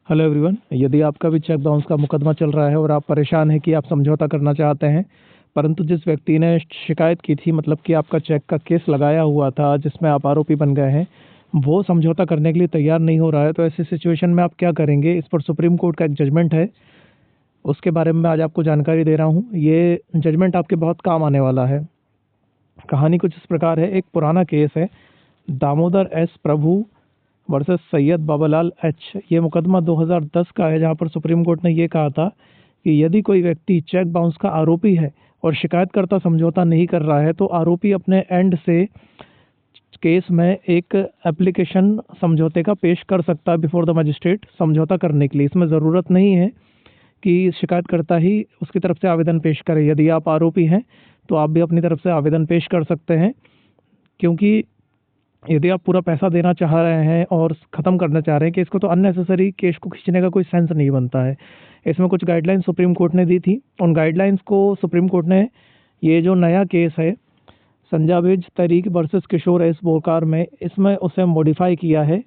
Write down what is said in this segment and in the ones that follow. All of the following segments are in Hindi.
Hello everyone. यदि आपका भी चेक बाउंस का मुकदमा चल रहा है और आप परेशान हैं कि आप समझौता करना चाहते हैं, परंतु जिस व्यक्ति ने शिकायत की थी, मतलब कि आपका चेक का केस लगाया हुआ था जिसमें आप आरोपी बन गए हैं, वो समझौता करने के लिए तैयार नहीं हो रहा है, तो ऐसी सिचुएशन में आप क्या करेंगे? इस पर सुप्रीम कोर्ट का एक जजमेंट है, उसके बारे में आज आपको जानकारी दे रहा हूँ। ये जजमेंट आपके बहुत काम आने वाला है। कहानी कुछ इस प्रकार है। एक पुराना केस है, दामोदर एस प्रभु वर्सेस सैयद बाबालाल एच। ये मुकदमा 2010 का है, जहां पर सुप्रीम कोर्ट ने ये कहा था कि यदि कोई व्यक्ति चेक बाउंस का आरोपी है और शिकायतकर्ता समझौता नहीं कर रहा है, तो आरोपी अपने एंड से केस में एक एप्लीकेशन समझौते का पेश कर सकता है बिफोर द मजिस्ट्रेट, समझौता करने के लिए। इसमें ज़रूरत नहीं है कि शिकायतकर्ता ही उसकी तरफ से आवेदन पेश करे। यदि आप आरोपी हैं तो आप भी अपनी तरफ से आवेदन पेश कर सकते हैं, क्योंकि यदि आप पूरा पैसा देना चाह रहे हैं और ख़त्म करना चाह रहे हैं केस को, तो अननेसेसरी केस को खींचने का कोई सेंस नहीं बनता है। इसमें कुछ गाइडलाइंस सुप्रीम कोर्ट ने दी थी। उन गाइडलाइंस को सुप्रीम कोर्ट ने, ये जो नया केस है संजावेज तरीक वर्सेस किशोर एस बोकार में, इसमें उसे मॉडिफाई किया है।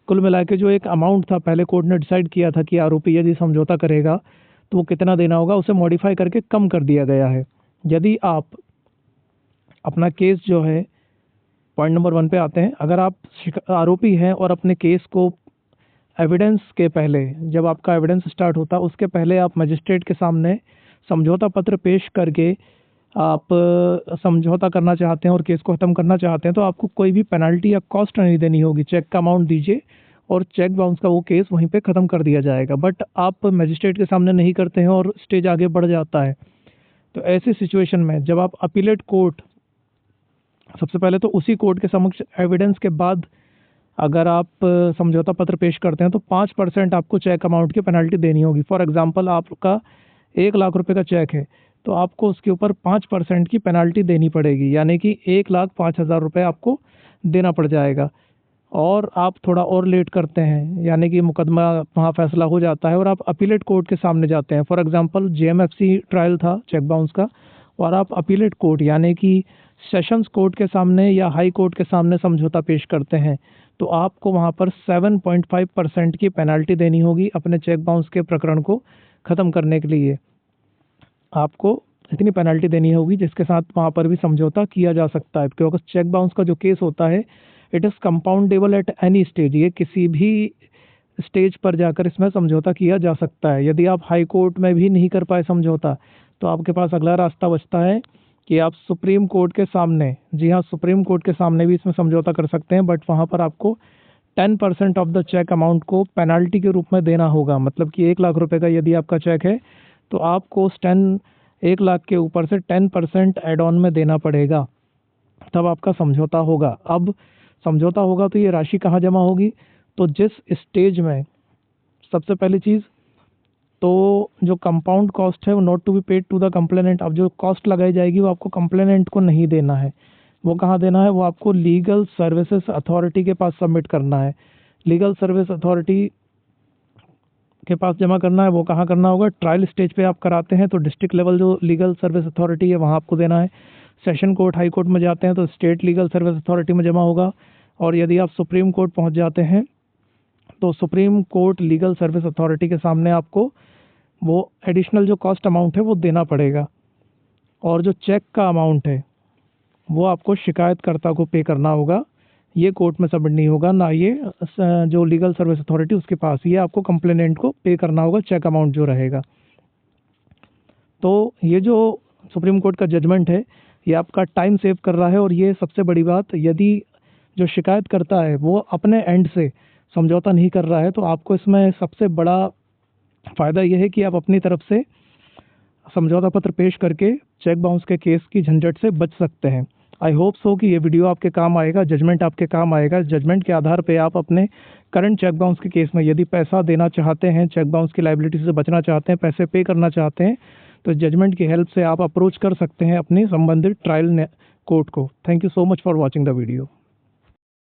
कुल मिला के जो एक अमाउंट था, पहले कोर्ट ने डिसाइड किया था कि आरोपी यदि समझौता करेगा तो वो कितना देना होगा, उसे मॉडिफाई करके कम कर दिया गया है। यदि आप अपना केस जो है, पॉइंट नंबर 1 पे आते हैं। अगर आप आरोपी हैं और अपने केस को एविडेंस के पहले, जब आपका एविडेंस स्टार्ट होता है उसके पहले आप मजिस्ट्रेट के सामने समझौता पत्र पेश करके आप समझौता करना चाहते हैं और केस को ख़त्म करना चाहते हैं, तो आपको कोई भी पेनल्टी या कॉस्ट नहीं देनी होगी। चेक का अमाउंट दीजिए और चेक बाउंस का वो केस वहीं पे ख़त्म कर दिया जाएगा। बट आप मजिस्ट्रेट के सामने नहीं करते हैं और स्टेज आगे बढ़ जाता है, तो ऐसी सिचुएशन में जब आप अपीलेट कोर्ट, सबसे पहले तो उसी कोर्ट के समक्ष एविडेंस के बाद अगर आप समझौता पत्र पेश करते हैं, तो 5% आपको चेक अमाउंट की पेनल्टी देनी होगी। फॉर एग्जांपल, आपका 1 लाख रुपए का चेक है, तो आपको उसके ऊपर 5% की पेनल्टी देनी पड़ेगी, यानी कि 1,05,000 रुपये आपको देना पड़ जाएगा। और आप थोड़ा और लेट करते हैं, यानी कि मुकदमा वहाँ फैसला हो जाता है और आप अपीलेट कोर्ट के सामने जाते हैं। फॉर एग्जांपल, जेएमएफसी ट्रायल था चेक बाउंस का, और आप अपीलेट कोर्ट यानी कि सेशंस कोर्ट के सामने या हाई कोर्ट के सामने समझौता पेश करते हैं, तो आपको वहाँ पर 7.5% की पेनल्टी देनी होगी अपने चेक बाउंस के प्रकरण को ख़त्म करने के लिए। आपको इतनी पेनल्टी देनी होगी जिसके साथ वहाँ पर भी समझौता किया जा सकता है, क्योंकि चेक बाउंस का जो केस होता है, it is compoundable at any stage. ये किसी भी स्टेज पर जाकर इसमें समझौता किया जा सकता है। यदि आप हाई कोर्ट में भी नहीं कर पाए समझौता, तो आपके पास अगला रास्ता बचता है कि आप सुप्रीम कोर्ट के सामने, जी हाँ, सुप्रीम कोर्ट के सामने भी इसमें समझौता कर सकते हैं। बट वहाँ पर आपको 10% ऑफ द चेक अमाउंट को पेनल्टी के रूप में देना होगा। मतलब कि 1 लाख रुपए का यदि आपका चेक है, तो आपको उस 1 लाख के ऊपर से 10% एड ऑन में देना पड़ेगा, तब आपका समझौता होगा। अब समझौता होगा तो ये राशि कहाँ जमा होगी? तो जिस स्टेज में, सबसे पहली चीज़ तो जो कंपाउंड कॉस्ट है वो not to be paid to the complainant. अब जो कॉस्ट लगाई जाएगी वो आपको कंप्लेनेंट को नहीं देना है। वो कहाँ देना है? वो आपको लीगल सर्विसेज अथॉरिटी के पास सबमिट करना है। लीगल सर्विस अथॉरिटी के पास जमा करना है। वो कहाँ करना होगा? ट्रायल स्टेज पे आप कराते हैं तो डिस्ट्रिक्ट लेवल जो लीगल सर्विस अथॉरिटी है वहाँ आपको देना है। सेशन कोर्ट, हाई कोर्ट में जाते हैं तो स्टेट लीगल सर्विस अथॉरिटी में जमा होगा। और यदि आप सुप्रीम कोर्ट पहुँच जाते हैं तो supreme court legal service authority के सामने आपको वो एडिशनल जो कॉस्ट अमाउंट है वो देना पड़ेगा। और जो चेक का अमाउंट है वो आपको शिकायतकर्ता को पे करना होगा। ये कोर्ट में सबमिट नहीं होगा, ना ये जो लीगल सर्विस अथॉरिटी उसके पास, ये आपको कंप्लेनेंट को पे करना होगा चेक अमाउंट जो रहेगा। तो ये जो सुप्रीम कोर्ट का जजमेंट है, ये आपका टाइम सेव कर रहा है। और ये सबसे बड़ी बात, यदि जो शिकायत करता है वो अपने एंड से समझौता नहीं कर रहा है, तो आपको इसमें सबसे बड़ा फ़ायदा यह है कि आप अपनी तरफ से समझौता पत्र पेश करके चेक बाउंस के केस की झंझट से बच सकते हैं। आई होप सो कि ये वीडियो आपके काम आएगा, जजमेंट आपके काम आएगा। जजमेंट के आधार पे आप अपने करंट चेक बाउंस के केस में यदि पैसा देना चाहते हैं, चेक बाउंस की लायबिलिटी से बचना चाहते हैं, पैसे पे करना चाहते हैं, तो जजमेंट की हेल्प से आप अप्रोच कर सकते हैं अपनी संबंधित ट्रायल कोर्ट को। Thank you so much for watching the video.